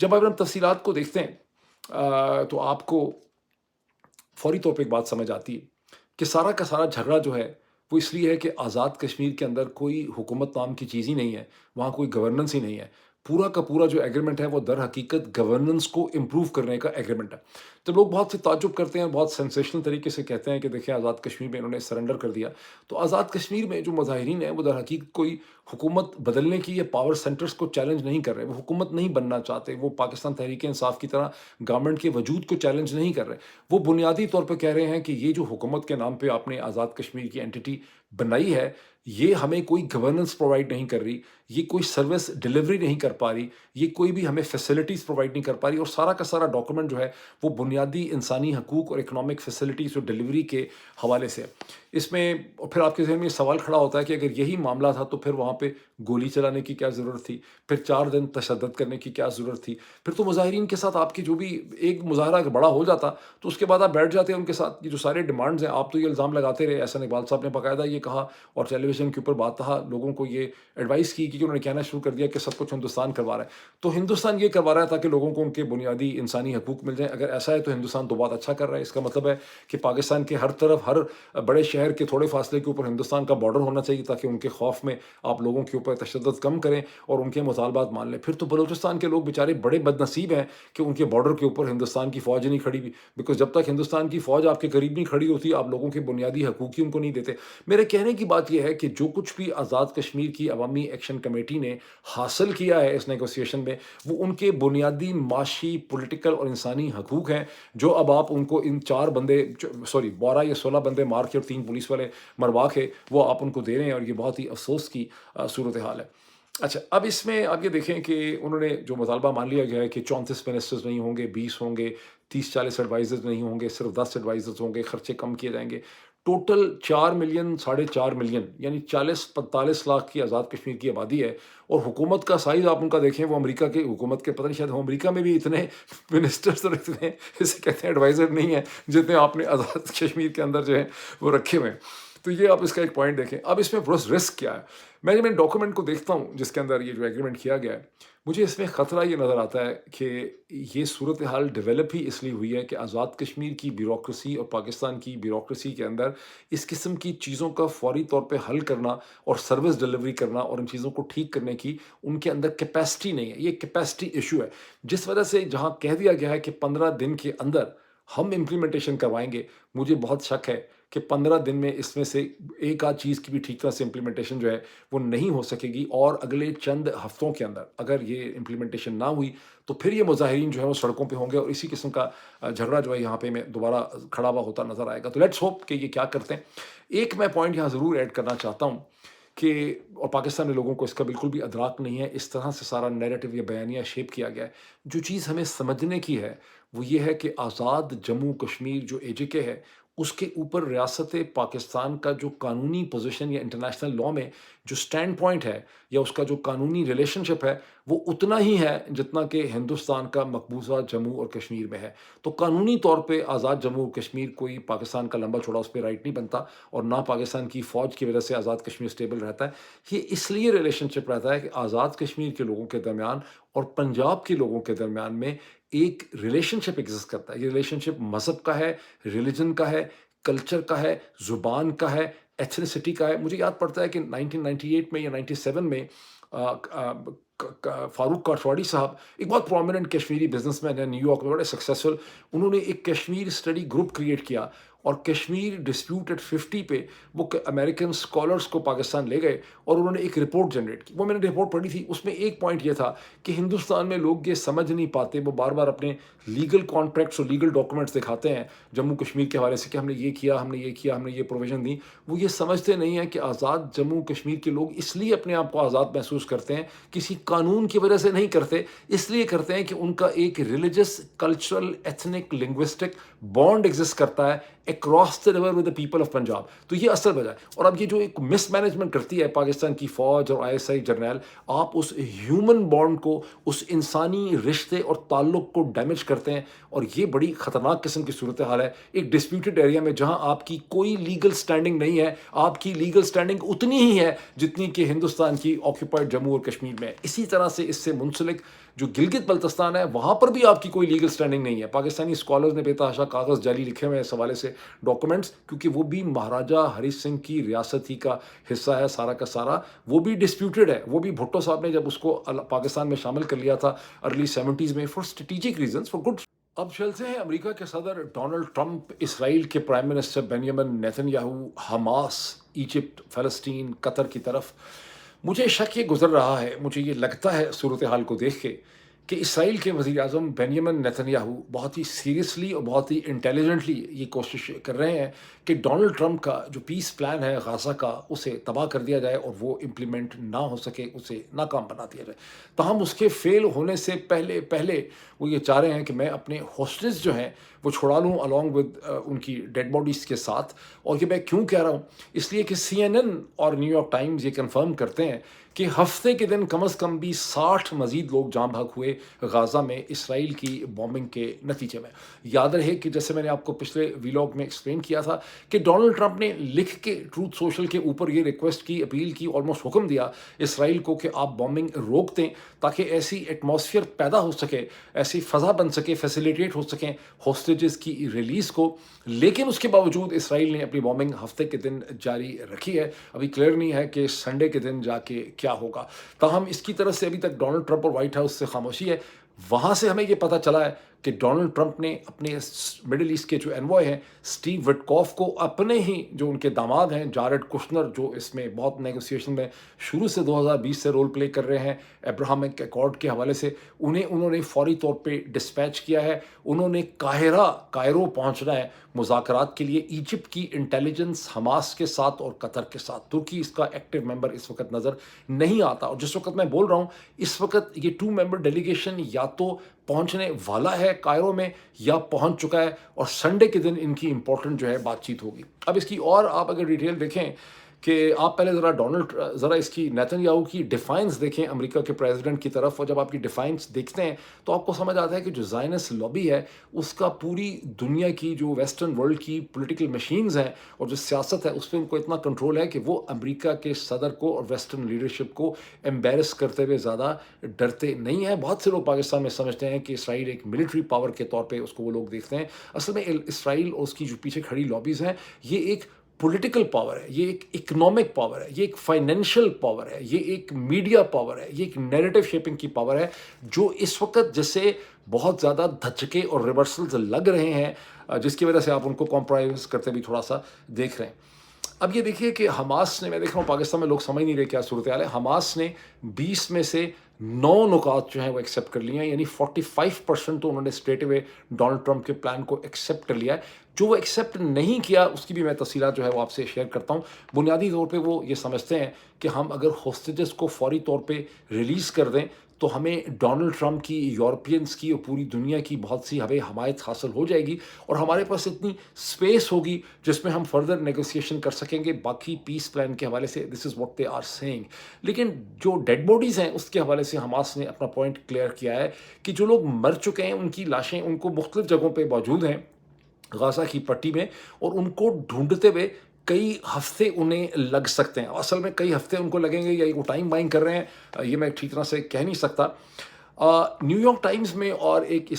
Speaker 1: जब अगर हम तफसीलात को देखते हैं, तो आपको फौरी तौर पे एक बात समझ आती है कि सारा का सारा झगड़ा जो है वो इसलिए है कि आज़ाद कश्मीर के अंदर कोई हुकूमत नाम की चीज़ ही नहीं है, वहाँ कोई गवर्नेंस ही नहीं है। پورا کا پورا جو ایگریمنٹ ہے وہ در حقیقت گورننس کو امپروو کرنے کا ایگریمنٹ ہے۔ جب لوگ بہت سے تعجب کرتے ہیں، بہت سینسیشنل طریقے سے کہتے ہیں کہ دیکھیں آزاد کشمیر میں انہوں نے سرنڈر کر دیا، تو آزاد کشمیر میں جو مظاہرین ہیں وہ در حقیقت کوئی حکومت بدلنے کی یا پاور سینٹرز کو چیلنج نہیں کر رہے، وہ حکومت نہیں بننا چاہتے، وہ پاکستان تحریک انصاف کی طرح گورنمنٹ کے وجود کو چیلنج نہیں کر رہے، وہ بنیادی طور پہ کہہ رہے ہیں کہ یہ جو حکومت کے نام پہ آپ نے آزاد کشمیر کی اینٹی بنائی ہے، یہ ہمیں کوئی گورننس پرووائڈ نہیں کر رہی، یہ کوئی سروس ڈلیوری نہیں کر پا رہی، یہ کوئی بھی ہمیں فیسلٹیز پرووائڈ نہیں کر پا رہی، اور سارا کا سارا ڈاکومنٹ جو ہے وہ بنیادی انسانی حقوق اور اکنامک فیسلٹیز اور ڈلیوری کے حوالے سے ہے۔ اس میں اور پھر آپ کے ذہن میں یہ سوال کھڑا ہوتا ہے کہ اگر یہی معاملہ تھا تو پھر وہاں پہ گولی چلانے کی کیا ضرورت تھی، پھر 4 دن تشدد کرنے کی کیا ضرورت تھی، پھر تو مظاہرین کے ساتھ آپ کی جو بھی ایک مظاہرہ اگر بڑا ہو جاتا تو اس کے بعد آپ بیٹھ جاتے ہیں ان کے ساتھ، یہ جو سارے ڈیمانڈز ہیں آپ تو یہ الزام لگاتے رہے، احسن اقبال صاحب نے باقاعدہ یہ کہا اور ٹیلی ویژن کے اوپر بات کہا، لوگوں کو یہ ایڈوائس کی کہ انہوں نے کہنا شروع کر دیا کہ سب کچھ ہندوستان کروا رہا ہے، تو ہندوستان یہ کروا رہا ہے تاکہ لوگوں کو ان کے بنیادی انسانی حقوق مل جائیں۔ اگر ایسا ہے تو ہندوستان تو بہت اچھا کر رہا ہے، اس کا مطلب ہے کہ پاکستان کے ہر طرف ہر بڑے شہر کے تھوڑے فاصلے کے اوپر ہندوستان کا بارڈر ہونا چاہیے تاکہ ان کے خوف میں آپ لوگوں کے اوپر تشدد کم کریں اور ان کے مطالبات مان لیں۔ پھر تو بلوچستان کے لوگ بیچارے بڑے بد نصیب ہیں کہ ان کے بارڈر کے اوپر ہندوستان کی فوج نہیں کھڑی ہوئی، بیکاز جب تک ہندوستان کی فوج آپ کے قریب نہیں کھڑی ہوتی آپ لوگوں کے بنیادی حقوق ہی ان کو نہیں دیتے۔ میرے کہنے کی بات یہ ہے کہ جو کچھ بھی آزاد کشمیر کی عوامی ایکشن کمیٹی نے حاصل کیا ہے اس نیگوسیشن میں، وہ ان کے بنیادی معاشی، پولیٹیکل اور انسانی حقوق ہیں، جو اب آپ ان کو ان 12 یا 16 بندے مار کے اور 3 پولیس والے مروا کے وہ آپ ان کو دے رہے ہیں، اور یہ بہت ہی افسوس کی صورتحال ہے۔ اچھا، اب اس میں آپ یہ دیکھیں کہ انہوں نے جو مطالبہ مان لیا گیا ہے کہ 34 منسٹرز نہیں ہوں گے، 20 ہوں گے، 30-40 ایڈوائزرز نہیں ہوں گے، صرف 10 ایڈوائزرز ہوں گے، خرچے کم کیے جائیں گے، ٹوٹل 4 ملین 4.5 ملین یعنی 40-45 لاکھ کی آزاد کشمیر کی آبادی ہے، اور حکومت کا سائز آپ ان کا دیکھیں وہ امریکہ کے حکومت کے، پتہ نہیں شاید امریکہ میں بھی اتنے منسٹرز اور اتنے اسے کہتے ہیں ایڈوائزر نہیں ہیں جتنے آپ نے آزاد کشمیر کے اندر جو ہے وہ رکھے ہوئے ہیں۔ تو یہ آپ اس کا ایک پوائنٹ دیکھیں۔ اب اس میں رسک کیا ہے؟ میں ڈاکومنٹ کو دیکھتا ہوں جس کے اندر یہ جو ایگریمنٹ کیا گیا ہے، مجھے اس میں خطرہ یہ نظر آتا ہے کہ یہ صورتحال ڈیولپ ہی اس لیے ہوئی ہے کہ آزاد کشمیر کی بیوروکریسی اور پاکستان کی بیوروکریسی کے اندر اس قسم کی چیزوں کا فوری طور پہ حل کرنا اور سروس ڈلیوری کرنا اور ان چیزوں کو ٹھیک کرنے کی ان کے اندر کیپیسٹی نہیں ہے۔ یہ کیپیسٹی ایشو ہے، جس وجہ سے جہاں کہہ دیا گیا ہے کہ 15 دن کے اندر ہم امپلیمنٹیشن کروائیں گے، مجھے بہت شک ہے کہ 15 دن میں اس میں سے ایک آدھ چیز کی بھی ٹھیک طرح سے امپلیمنٹیشن جو ہے وہ نہیں ہو سکے گی، اور اگلے چند ہفتوں کے اندر اگر یہ امپلیمنٹیشن نہ ہوئی تو پھر یہ مظاہرین جو ہے وہ سڑکوں پہ ہوں گے، اور اسی قسم کا جھگڑا جو ہے یہاں پہ میں دوبارہ کھڑا ہوا ہوتا نظر آئے گا۔ تو لیٹس ہوپ کہ یہ کیا کرتے ہیں۔ ایک میں پوائنٹ یہاں ضرور ایڈ کرنا چاہتا ہوں کہ اور پاکستانی لوگوں کو اس کا بالکل بھی ادراک نہیں ہے، اس طرح سے سارا نیریٹو یا بیانیہ شیپ کیا گیا ہے۔ جو چیز ہمیں سمجھنے کی ہے وہ یہ ہے کہ آزاد جموں کشمیر جو اے جے کے ہے، اس کے اوپر ریاست پاکستان کا جو قانونی پوزیشن یا انٹرنیشنل لاء میں جو سٹینڈ پوائنٹ ہے یا اس کا جو قانونی ریلیشن شپ ہے وہ اتنا ہی ہے جتنا کہ ہندوستان کا مقبوضہ جموں اور کشمیر میں ہے۔ تو قانونی طور پہ آزاد جموں اور کشمیر کوئی پاکستان کا لمبا چوڑا اس پہ رائٹ نہیں بنتا، اور نہ پاکستان کی فوج کی وجہ سے آزاد کشمیر سٹیبل رہتا ہے۔ یہ اس لیے ریلیشن شپ رہتا ہے کہ آزاد کشمیر کے لوگوں کے درمیان اور پنجاب کے لوگوں کے درمیان میں ایک ریلیشن شپ ایگزسٹ کرتا ہے۔ یہ ریلیشن شپ مذہب کا ہے، ریلیجن کا ہے، کلچر کا ہے، زبان کا ہے، ایتھنیسٹی کا ہے۔ مجھے یاد پڑتا ہے کہ 1998 میں یا 97 میں فاروق کاٹھواڑی صاحب ایک بہت پرومیننٹ کشمیری بزنس مین ہیں، نیو یارک میں بڑے سکسیسفل، انہوں نے ایک کشمیر اسٹڈی گروپ کریٹ کیا، اور کشمیر ڈسپیوٹ ایٹ 50 پہ وہ امریکن اسکالرس کو پاکستان لے گئے اور انہوں نے ایک رپورٹ جنریٹ کی۔ وہ میں نے رپورٹ پڑھی تھی، اس میں ایک پوائنٹ یہ تھا کہ ہندوستان میں لوگ یہ سمجھ نہیں پاتے، وہ بار بار اپنے لیگل کانٹریکٹس اور لیگل ڈاکومنٹس دکھاتے ہیں جموں کشمیر کے حوالے سے کہ ہم نے یہ کیا، ہم نے یہ کیا، ہم نے یہ پروویژن دی، وہ یہ سمجھتے نہیں ہیں کہ آزاد جموں کشمیر کے لوگ اس لیے اپنے آپ کو آزاد محسوس کرتے ہیں، کسی قانون کی وجہ سے نہیں کرتے، اس لیے کرتے ہیں کہ ان کا ایک religious, cultural, ethnic, linguistic bond exist کرتا ہے across the river with the people of Punjab. تو یہ اصل وجہ ہے۔ اور اب یہ جو ایک مس مینجمنٹ کرتی ہے پاکستان کی فوج اور ISI جرنیل، آپ اس ہیومن بانڈ کو، اس انسانی رشتے اور تعلق کو ڈیمیج کرتے ہیں، اور یہ بڑی خطرناک قسم کی صورتحال ہے ایک ڈسپیوٹڈ ایریا میں جہاں آپ کی کوئی لیگل سٹینڈنگ نہیں ہے۔ آپ کی لیگل سٹینڈنگ اتنی ہی ہے جتنی کہ ہندوستان کی آکوپائڈ جموں اور کشمیر میں ہے۔ اسی طرح سے اس سے منسلک جو گلگت بلتستان ہے وہاں پر بھی آپ کی کوئی لیگل اسٹینڈنگ نہیں ہے. پاکستانی اسکالرز نے بے تحاشا کاغذ جعلی لکھے ہوئے ہیں اس حوالے سے ڈاکومنٹس, کیونکہ وہ بھی مہاراجہ ہری سنگھ کی ریاست ہی کا حصہ ہے سارا کا سارا. وہ بھی ڈسپیوٹیڈ ہے. وہ بھی بھٹو صاحب نے جب اس کو پاکستان میں شامل کر لیا تھا ارلی 70s میں for strategic reasons, for good. اب چلتے ہیں امریکہ کے صدر ڈونلڈ ٹرمپ, اسرائیل کے prime minister Benjamin Netanyahu, حماس, ایجپٹ, فلسطین, قطر کی طرف. مجھے شک یہ گزر رہا ہے, مجھے یہ لگتا ہے صورتحال کو دیکھ کے کہ اسرائیل کے وزیر اعظم بینیامن نیتن یاہو بہت ہی سیریسلی اور بہت ہی انٹیلیجنٹلی یہ کوشش کر رہے ہیں کہ ڈونلڈ ٹرمپ کا جو پیس پلان ہے غازہ کا اسے تباہ کر دیا جائے اور وہ امپلیمنٹ نہ ہو سکے, اسے ناکام بنا دیا جائے. تاہم اس کے فیل ہونے سے پہلے وہ یہ چاہ رہے ہیں کہ میں اپنے ہوسٹیج جو ہیں وہ چھڑا لوں along with ان کی ڈیڈ باڈیز کے ساتھ. اور یہ میں کیوں کہہ رہا ہوں, اس لیے کہ CNN اور نیو یارک ٹائمز یہ کنفرم کرتے ہیں کہ ہفتے کے دن کم از کم بھی 60 مزید لوگ جاں بحق ہوئے غازہ میں اسرائیل کی بومبنگ کے نتیجے میں. یاد رہے کہ جیسے میں نے آپ کو پچھلے ویلاگ میں ایکسپلین کیا تھا کہ ڈونلڈ ٹرمپ نے لکھ کے ٹروتھ سوشل کے اوپر یہ ریکویسٹ کی, اپیل کی, آلموسٹ حکم دیا اسرائیل کو کہ آپ بومبنگ روک دیں تاکہ ایسی ایٹماسفیئر پیدا ہو سکے, ایسی فضا بن سکے, فیسیلیٹیٹ ہو سکیں ہوسٹیجز کی ریلیز کو. لیکن اس کے باوجود اسرائیل نے اپنی بومبنگ ہفتے کے دن جاری رکھی ہے. ابھی کلیئر نہیں ہے کہ سنڈے کے دن جا کے کیا ہوگا. تاہم اس کی طرف سے ابھی تک ڈونلڈ ٹرمپ اور وائٹ ہاؤس سے خاموشی ہے. وہاں سے ہمیں یہ پتہ چلا ہے کہ ڈونلڈ ٹرمپ نے اپنے مڈل ایسٹ کے جو انوائے ہیں اسٹیو وٹکوف کو اپنے ہی جو ان کے داماد ہیں جارڈ کشنر, جو اس میں بہت نیگوسیشن میں شروع سے 2020 سے رول پلے کر رہے ہیں ابراہمک ایکارڈ کے حوالے سے, انہوں نے فوری طور پہ ڈسپیچ کیا ہے. انہوں نے کائرو پہنچنا ہے مذاکرات کے لیے. ایجپٹ کی انٹیلیجنس حماس کے ساتھ اور قطر کے ساتھ, ترکی اس کا ایکٹیو ممبر اس وقت نظر نہیں آتا. اور جس وقت میں بول رہا ہوں اس وقت یہ 2 ممبر ڈیلیگیشن یا تو پہنچنے والا ہے کائرو میں یا پہنچ چکا ہے, اور سنڈے کے دن ان کی امپورٹنٹ جو ہے بات چیت ہوگی. اب اس کی اور آپ اگر ڈیٹیل دیکھیں کہ آپ پہلے ذرا اس کی نیتن یاہو کی ڈیفائنس دیکھیں امریکہ کے پریزیڈنٹ کی طرف, اور جب آپ کی ڈیفائنس دیکھتے ہیں تو آپ کو سمجھ آتا ہے کہ جو زائنس لابی ہے اس کا پوری دنیا کی جو ویسٹرن ورلڈ کی پولیٹیکل مشینز ہیں اور جو سیاست ہے اس پہ ان کو اتنا کنٹرول ہے کہ وہ امریکہ کے صدر کو اور ویسٹرن لیڈرشپ کو امبیرس کرتے ہوئے زیادہ ڈرتے نہیں ہیں. بہت سے لوگ پاکستان میں سمجھتے ہیں کہ اسرائیل ایک ملٹری پاور کے طور پہ اس کو وہ لوگ دیکھتے ہیں. اصل میں اسرائیل اور اس کی جو پیچھے کھڑی لابیز ہیں یہ ایک پولیٹیکل پاور ہے, یہ ایک اکنامک پاور ہے, یہ ایک فائنینشیل پاور ہے, یہ ایک میڈیا پاور ہے, یہ ایک نیریٹو شیپنگ کی پاور ہے, جو اس وقت جسے بہت زیادہ دھچکے اور ریورسلز لگ رہے ہیں, جس کی وجہ سے آپ ان کو کمپرمائز کرتے بھی تھوڑا سا دیکھ رہے ہیں. اب یہ دیکھیے کہ حماس نے, میں دیکھ رہا ہوں پاکستان میں لوگ سمجھ نہیں رہے کیا صورتحال ہے, حماس نے 20 میں سے 9 نکات جو ہیں وہ ایکسیپٹ کر لیے ہیں, یعنی 45% تو انہوں نے اسٹریٹ اوے ڈونلڈ ٹرمپ کے پلان کو ایکسیپٹ کر لیا ہے. جو وہ ایکسیپٹ نہیں کیا اس کی بھی میں تفصیلات جو ہے وہ آپ سے شیئر کرتا ہوں. بنیادی طور پہ وہ یہ سمجھتے ہیں کہ ہم اگر ہوسٹیجز کو فوری طور پہ ریلیز کر دیں تو ہمیں ڈونلڈ ٹرمپ کی, یورپینس کی اور پوری دنیا کی بہت سی ہمیں حمایت حاصل ہو جائے گی, اور ہمارے پاس اتنی اسپیس ہوگی جس میں ہم فردر نیگوسیشن کر سکیں گے باقی پیس پلان کے حوالے سے. This is what they are seeing. لیکن جو ڈیڈ باڈیز ہیں اس کے حوالے سے حماس نے اپنا پوائنٹ کلیئر کیا ہے کہ جو لوگ مر چکے ہیں ان کی لاشیں ان کو مختلف جگہوں پہ موجود ہیں غازہ کی پٹی میں, اور ان کو ڈھونڈتے ہوئے کئی ہفتے انہیں لگ سکتے ہیں. اصل میں کئی ہفتے ان کو لگیں گے یا وہ ٹائم بائنگ کر رہے ہیں یہ میں ٹھیک طرح سے کہہ نہیں سکتا. نیو یارک ٹائمز میں اور ایک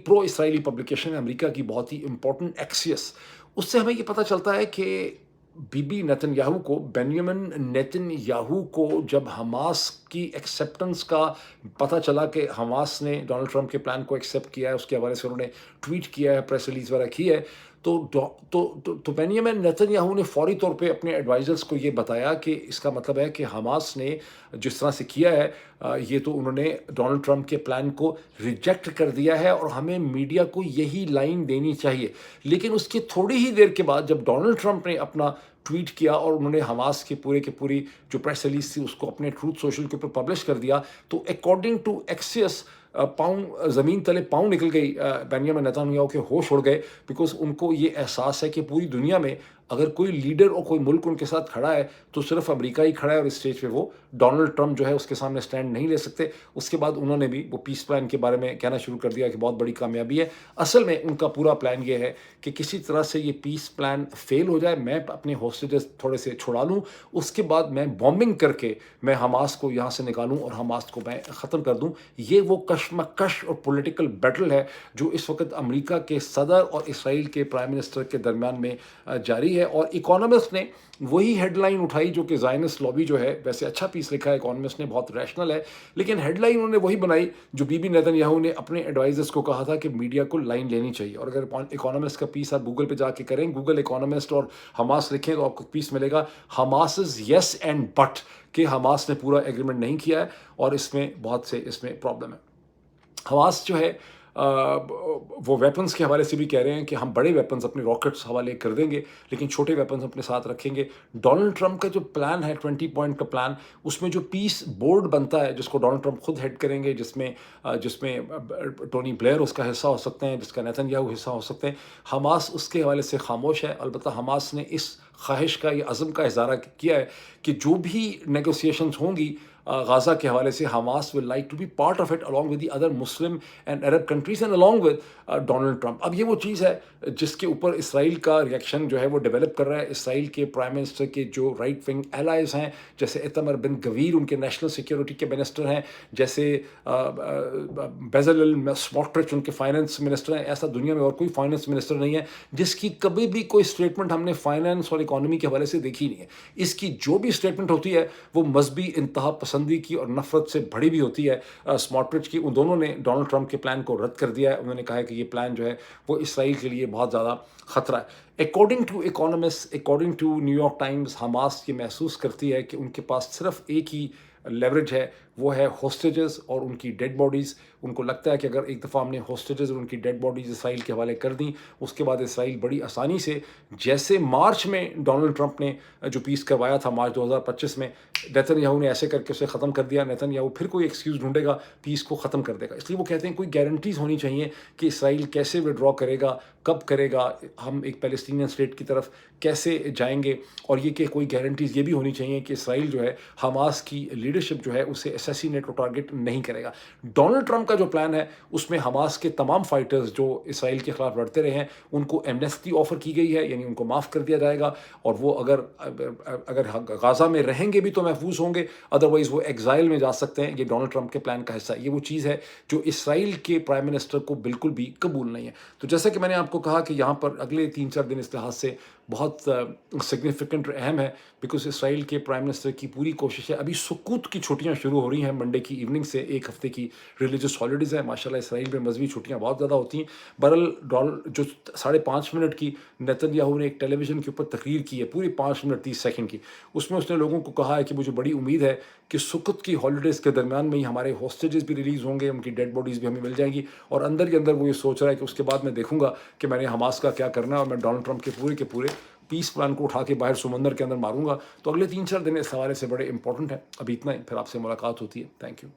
Speaker 1: پرو اسرائیلی پبلیکیشن ہے امریکہ کی بہت ہی امپورٹنٹ, ایکسیس, اس سے ہمیں یہ پتہ چلتا ہے کہ نیتن یاہو کو, بینیامن نیتن یاہو کو جب حماس کی ایکسیپٹنس کا پتہ چلا کہ حماس نے ڈونلڈ ٹرمپ کے پلان کو ایکسیپٹ کیا ہے, اس کے حوالے سے انہوں نے ٹویٹ کیا ہے, پریس ریلیز وغیرہ کی ہے, تو بینیامن نیتن یاہو نے فوری طور پہ اپنے ایڈوائزرز کو یہ بتایا کہ اس کا مطلب ہے کہ حماس نے جس طرح سے کیا ہے یہ تو انہوں نے ڈونلڈ ٹرمپ کے پلان کو ریجیکٹ کر دیا ہے, اور ہمیں میڈیا کو یہی لائن دینی چاہیے. لیکن اس کی تھوڑی ہی دیر کے بعد جب ڈونلڈ ٹرمپ نے اپنا ٹویٹ کیا اور انہوں نے حماس کی پوری جو پریس ریلیز تھی اس کو اپنے ٹروتھ سوشل کے اوپر پبلش کر دیا, تو اکارڈنگ ٹو ایکسیس زمین تلے پاؤں نکل گئی, بینیامن نیتن یاہو کے ہوش اڑ گئے, بیکاز ان کو یہ احساس ہے کہ پوری دنیا میں अगर कोई लीडर और कोई मुल्क उनके साथ खड़ा है तो सिर्फ अमेरिका ही खड़ा है, और इस स्टेज पे वो डोनाल्ड ट्रंप जो है उसके सामने स्टैंड नहीं ले सकते। उसके बाद उन्होंने भी वो पीस प्लान के बारे में कहना शुरू कर दिया कि बहुत बड़ी कामयाबी है। असल में उनका पूरा प्लान ये है कि किसी तरह से ये पीस प्लान फेल हो जाए, मैं अपने हॉस्टेजेस थोड़े से छुड़ा लूँ, उसके बाद मैं बॉम्बिंग करके मैं हमास को यहाँ से निकालूँ और हमास को मैं ख़त्म कर दूँ। ये वो कशमकश और पॉलिटिकल बैटल है जो इस वक्त अमेरिका के सदर और इसराइल के प्राइम मिनिस्टर के दरमियान में जारी है। और इकोनॉमिस्ट ने वही हेडलाइन उठाई जो कि ज़ायनिस्ट लॉबी जो है, वैसे अच्छा पीस लिखा है इकोनॉमिस्ट ने, बहुत रैशनल है, लेकिन हेडलाइन उन्होंने वही बनाई जो बीबी नेतन्याहू ने अपने एडवाइजर्स को कहा था कि मीडिया को लाइन लेनी चाहिए। और अगर इकोनॉमिस्ट का पीस आप गूगल पे जाके करें, गूगल इकोनॉमिस्ट और हमास लिखें तो आपको पीस मिलेगा, Hamas is yes and but, कि हमास ने पूरा एग्रीमेंट नहीं किया है और इसमें बहुत से इसमें प्रॉब्लम है। हमास जो है वो वेपन्स के हवाले से भी कह रहे हैं कि हम बड़े वेपन्स अपने रॉकेट्स हवाले कर देंगे लेकिन छोटे वेपन्स अपने साथ रखेंगे। डोनाल्ड ट्रंप का जो प्लान है 20 पॉइंट का प्लान, उसमें जो पीस बोर्ड बनता है जिसको डोनाल्ड ट्रंप खुद हेड करेंगे, जिसमें टोनी ब्लेयर उसका हिस्सा हो सकते हैं, जिसका नेतन्याहू हिस्सा हो सकते हैं, हमास उसके हवाले से खामोश है। अलबत्ता हमास ने इस ख्वाहिश का, ये अज़म का इज़हार किया है कि जो भी नेगोशिएशंस होंगी गाज़ा के हवाले से, Hamas will like to be part of it along with the other Muslim and Arab countries and along with Donald Trump. अब ये वो चीज़ है जिसके ऊपर इसराइल का रिएक्शन जो है वो डेवलप कर रहा है। इसराइल के प्राइम मिनिस्टर के जो राइट विंग एलाइज हैं, जैसे इतमर बिन गवीर उनके नेशनल सिक्योरिटी के मिनिस्टर हैं, जैसे बेज़लेल स्मोट्रिच उनके फाइनेंस मिनिस्टर हैं, ऐसा दुनिया में और कोई फाइनेंस मिनिस्टर नहीं है जिसकी कभी भी कोई स्टेटमेंट हमने फाइनेंस और इकोनॉमी के हवाले से देखी नहीं है। इसकी जो भी स्टेटमेंट होती है वो मजहबी इंतहा पसंदी की और नफरत से भरी भी होती है। स्मोट्रिच की, उन दोनों ने डोनाल्ड ट्रंप के प्लान को रद्द कर दिया है। उन्होंने कहा है कि ये प्लान जो है वो इसराइल के लिए बहुत ज़्यादा ख़तरा है। According to Economist, according to New York Times, Hamas ये महसूस करती है कि उनके पास सिर्फ एक ही लेवरेज है, वो है हॉस्टेजेस और उनकी डेड बॉडीज़। उनको लगता है कि अगर एक दफ़ा हमने हॉस्टेजेस और उनकी डेड बॉडीज़ इसराइल के हवाले कर दी, उसके बाद इसराइल बड़ी आसानी से, जैसे मार्च में डोनाल्ड ट्रंप ने जो पीस करवाया था मार्च 2025 में, नेतन्याहू ने ऐसे करके उसे ख़त्म कर दिया। नेतन्याहू फिर कोई एक्सक्यूज़ ढूंढेगा, पीस को ख़त्म कर देगा। इसलिए वो कहते हैं कोई गारंटीज़ होनी चाहिए कि इसराइल कैसे विड्रॉ करेगा, कब करेगा, हम एक पैलेस्टीनियन स्टेट की तरफ कैसे जाएंगे, और ये कि कोई गारंटीज़ ये भी होनी चाहिए कि इसराइल जो है हमास की लीडरशिप जो है उसे असैसिनेट और टारगेट नहीं करेगा। डोनाल्ड ट्रंप का जो प्लान है उसमें हमास के तमाम फाइटर्स जो इसराइल के खिलाफ लड़ते रहे हैं उनको एमनेस्टी ऑफर की गई है, यानी उनको माफ़ कर दिया जाएगा, और वो अगर गाज़ा में रहेंगे भी तो महफूज होंगे, अदरवाइज़ वो एग्जाइल में जा सकते हैं। ये डोनाल्ड ट्रंप के प्लान का हिस्सा है। ये वो चीज़ है जो इसराइल के प्राइम मिनिस्टर को बिल्कुल भी कबूल नहीं है। तो जैसा कि मैंने आपको कहा कि यहाँ पर अगले 3-4 दिन इस लिहाज से बहुत सिग्निफिकेंट और अहम है, बिकॉज इसराइल के प्राइम मिनिस्टर की पूरी कोशिश है। अभी सुकूत की छुट्टियाँ शुरू हो रही हैं मंडे की इवनिंग से, एक हफ्ते की रिलीजियस हॉलीडेज़ है। माशाल्लाह इसराइल में मजहबी छुट्टियाँ बहुत ज़्यादा होती हैं। बहरहाल जो 5.5 मिनट की नेतन्याहू ने एक टेलीविज़न के ऊपर तकरीर की है, पूरी 5 मिनट 30 सेकंड की, उसमें उसने लोगों को कहा है कि मुझे बड़ी उम्मीद है कि सुकूत की हॉलीडेज़ के दरमियान में ही हमारे हॉस्टेजेस भी रिलीज़ होंगे, उनकी डेड बॉडीज़ भी हमें मिल जाएंगी, और अंदर ही अंदर वो ये सोच रहा है कि उसके बाद मैं देखूंगा कि मैंने हमास का क्या करना है और मैं डोनाल्ड ट्रंप के पूरे पीस प्लान को उठा के बाहर समंदर के अंदर मारूंगा। तो अगले 3-4 दिन इस हवाले से बड़े इंपॉर्टेंट है। अभी इतना ही, फिर आपसे मुलाकात होती है। Thank you.